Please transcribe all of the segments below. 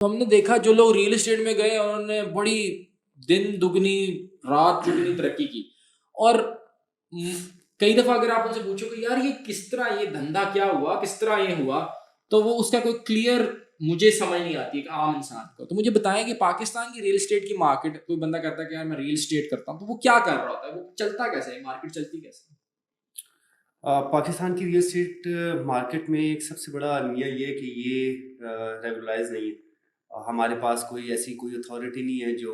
تو ہم نے دیکھا جو لوگ ریئل اسٹیٹ میں گئے انہوں نے بڑی دن دگنی رات چگنی ترقی کی. اور کئی دفعہ اگر آپ ان سے پوچھو کہ یار یہ کس طرح یہ دھندا کیا ہوا, کس طرح یہ ہوا, تو وہ اس کا کوئی کلیئر مجھے سمجھ نہیں آتی ایک عام انسان کو. تو مجھے بتائیں کہ پاکستان کی ریئل اسٹیٹ کی مارکیٹ, کوئی بندہ کہتا ہے کہ یار میں ریئل اسٹیٹ کرتا ہوں, تو وہ کیا کر رہا ہوتا ہے, وہ چلتا کیسے ہے, مارکیٹ چلتی کیسے؟ پاکستان کی ریئل اسٹیٹ مارکیٹ میں ایک سب سے بڑا المیہ یہ ہے کہ یہ ریگولائز نہیں ہے. ہمارے پاس کوئی ایسی کوئی اتھارٹی نہیں ہے جو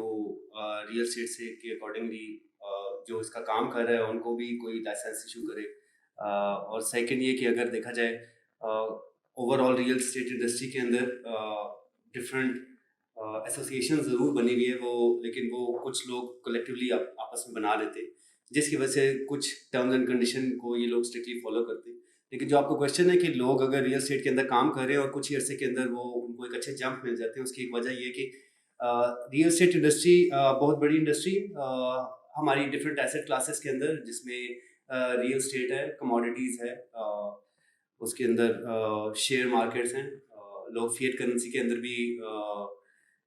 ریئل اسٹیٹ سے کے اکارڈنگلی جو اس کا کام کر رہا ہے ان کو بھی کوئی لائسنس ایشو کرے. اور سیکنڈ یہ کہ اگر دیکھا جائے over all real estate industry کے اندر ڈفرینٹ ایسوسیشن ضرور بنی ہوئی ہے وہ, لیکن وہ کچھ لوگ کلیکٹیولی آپس میں بنا لیتے, جس کی وجہ سے کچھ ٹرمز اینڈ کنڈیشن کو یہ لوگ اسٹرکٹلی فالو کرتے ہیں. لیکن جو آپ کو کویشچن ہے کہ لوگ اگر ریئل اسٹیٹ کے اندر کام کر رہے ہیں اور کچھ ہی عرصے کے اندر وہ ان کو ایک اچھے جمپ مل جاتے ہیں, اس کی ایک وجہ یہ ہے کہ ریئل اسٹیٹ انڈسٹری بہت بڑی انڈسٹری ہماری ڈفرینٹ ایسٹ کلاسز کے اندر, جس میں ریئل اسٹیٹ ہے, کموڈیٹیز ہے, اس کے اندر شیئر مارکیٹس ہیں, لوگ فیٹ کرنسی کے اندر بھی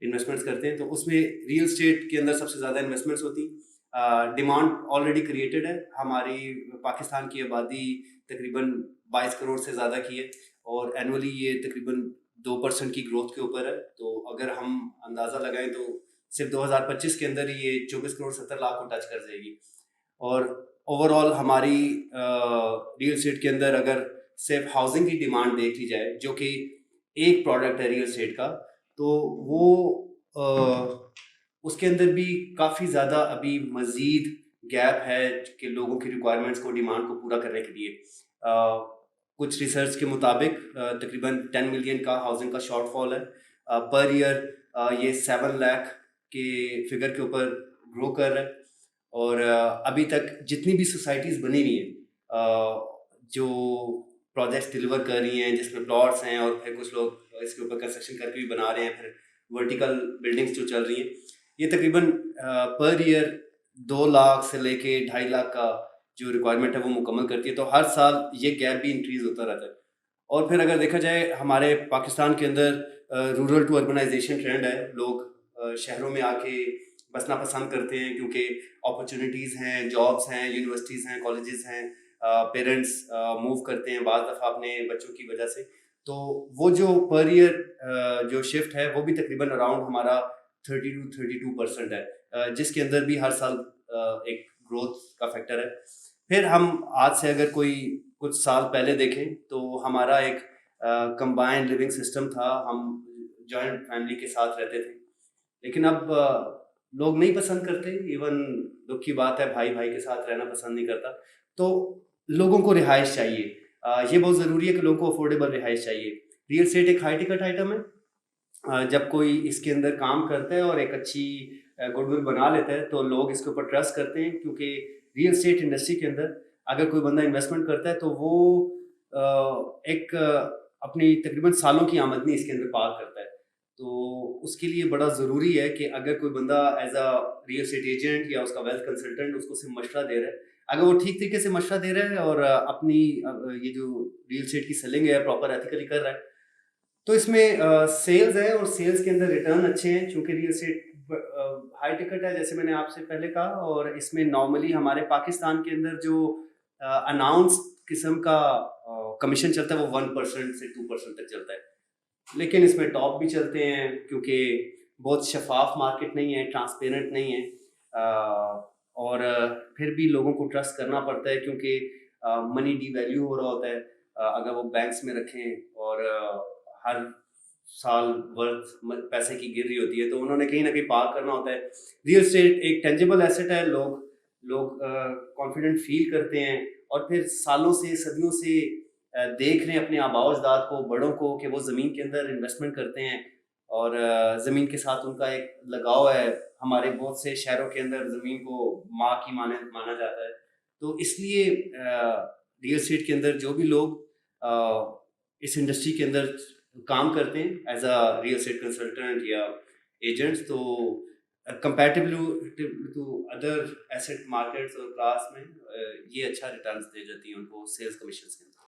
انویسٹمنٹس کرتے ہیں. تو اس میں ریئل اسٹیٹ کے اندر سب سے زیادہ انویسٹمنٹس ہوتی ہیں. ڈیمانڈ آلریڈی کریٹڈ ہے. ہماری پاکستان کی آبادی تقریباً 22 کروڑ سے زیادہ کی ہے اور اینولی یہ تقریباً 2% کی گروتھ کے اوپر ہے. تو اگر ہم اندازہ لگائیں تو صرف 2025 کے اندر ہی یہ 24 کروڑ 70 لاکھ کو ٹچ کر جائے گی. اور اوور آل ہماری ریئل اسٹیٹ کے اندر اگر صرف ہاؤسنگ کی ڈیمانڈ دیکھ لی جائے, جو کہ ایک پروڈکٹ ہے ریئل اسٹیٹ کا, تو وہ اس کے اندر بھی کافی زیادہ ابھی مزید گیپ ہے کہ لوگوں کی ریکوائرمنٹس کو, ڈیمانڈ کو پورا کرنے کے لیے. کچھ ریسرچ کے مطابق تقریباً 10 ملین کا ہاؤسنگ کا شارٹ فال ہے پر ایئر. یہ 7 لاکھ کے فگر کے اوپر گرو کر رہا ہے. اور ابھی تک جتنی بھی سوسائٹیز بنی ہوئی ہیں جو پروجیکٹس ڈلیور کر رہی ہیں, جس میں پلاٹس ہیں اور پھر کچھ لوگ اس کے اوپر کنسٹرکشن کر کے بھی بنا رہے ہیں, پھر ورٹیکل بلڈنگس جو چل رہی ہیں, یہ تقریباً پر ایئر 2 لاکھ سے لے کے 2.5 لاکھ کا جو ریکوائرمنٹ ہے وہ مکمل کرتی ہے. تو ہر سال یہ گیپ بھی انکریز ہوتا رہتا ہے. اور پھر اگر دیکھا جائے ہمارے پاکستان کے اندر رورل ٹو اربنائزیشن ٹرینڈ ہے. لوگ شہروں میں آ کے بسنا پسند کرتے ہیں کیونکہ اپرچونیٹیز ہیں, جابس ہیں, یونیورسٹیز ہیں, کالجز ہیں, پیرنٹس موو کرتے ہیں بعض دفعہ اپنے بچوں کی وجہ سے. تو وہ جو پر ایئر جو شفٹ ہے وہ بھی تقریباً اراؤنڈ ہمارا 30 to 32% ہے, جس کے اندر بھی ہر سال ایک گروتھ کا فیکٹر ہے. پھر ہم آج سے اگر کوئی کچھ سال پہلے دیکھیں تو ہمارا ایک کمبائنڈ لیونگ سسٹم تھا, ہم جوائنٹ فیملی کے ساتھ رہتے تھے. لیکن اب لوگ نہیں پسند کرتے, ایون دکھ کی بات ہے بھائی بھائی کے ساتھ رہنا پسند نہیں کرتا. تو لوگوں کو رہائش چاہیے, یہ بہت ضروری ہے کہ لوگوں کو افورڈیبل رہائش چاہیے. ریئل اسٹیٹ ایک ہائی ٹکٹ آئٹم ہے. جب کوئی اس کے اندر کام کرتا ہے اور ایک اچھی گڈ ول بنا لیتا ہے تو لوگ اس کے اوپر ٹرسٹ کرتے ہیں, کیونکہ ریئل اسٹیٹ انڈسٹری کے اندر اگر کوئی بندہ انویسٹمنٹ کرتا ہے تو وہ ایک اپنی تقریباً سالوں کی آمدنی اس کے اندر پار کرتا ہے. تو اس کے لیے بڑا ضروری ہے کہ اگر کوئی بندہ as a real estate agent یا اس کا ویلتھ کنسلٹنٹ اس کو صرف مشورہ دے رہا ہے, اگر وہ ٹھیک طریقے سے مشورہ دے رہا ہے اور اپنی یہ جو ریئل اسٹیٹ کی سیلنگ ہے پراپر ایتھیکلی کر رہا ہے, تو اس میں سیلز ہے اور سیلز کے اندر ریٹرن اچھے ہیں. چونکہ ریئل اسٹیٹ ہائی ٹکٹ ہے جیسے میں نے آپ سے پہلے کہا, اور اس میں نارملی ہمارے پاکستان کے اندر جو اناؤنس قسم کا کمیشن چلتا ہے وہ 1% سے 2% تک چلتا ہے. لیکن اس میں ٹاپ بھی چلتے ہیں کیونکہ بہت شفاف مارکیٹ نہیں ہے, ٹرانسپیرنٹ نہیں ہے, اور پھر بھی لوگوں کو ٹرسٹ کرنا پڑتا ہے کیونکہ منی ڈی ویلیو ہو رہا ہوتا ہے. اگر وہ بینکس میں رکھیں اور ہر سال ورتھ پیسے کی گر رہی ہوتی ہے تو انہوں نے کہیں نہ کہیں پار کرنا ہوتا ہے. ریئل اسٹیٹ ایک ٹینجیبل ایسٹ ہے, لوگ کانفیڈنٹ فیل کرتے ہیں اور پھر سالوں سے صدیوں سے دیکھ رہے ہیں اپنے آباء و اجداد کو, بڑوں کو, کہ وہ زمین کے اندر انویسٹمنٹ کرتے ہیں اور زمین کے ساتھ ان کا ایک لگاؤ ہے. ہمارے بہت سے شہروں کے اندر زمین کو ماں کی مانا جاتا ہے. تو اس لیے ریئل اسٹیٹ کے اندر جو بھی لوگ اس انڈسٹری کے اندر کام کرتے ہیں as a real estate consultant یا ایجنٹس, تو comparatively to other east markets اور کلاس میں یہ اچھا ریٹرنس دے جاتی ہیں ان کو سیلس کمیشنس کے اندر.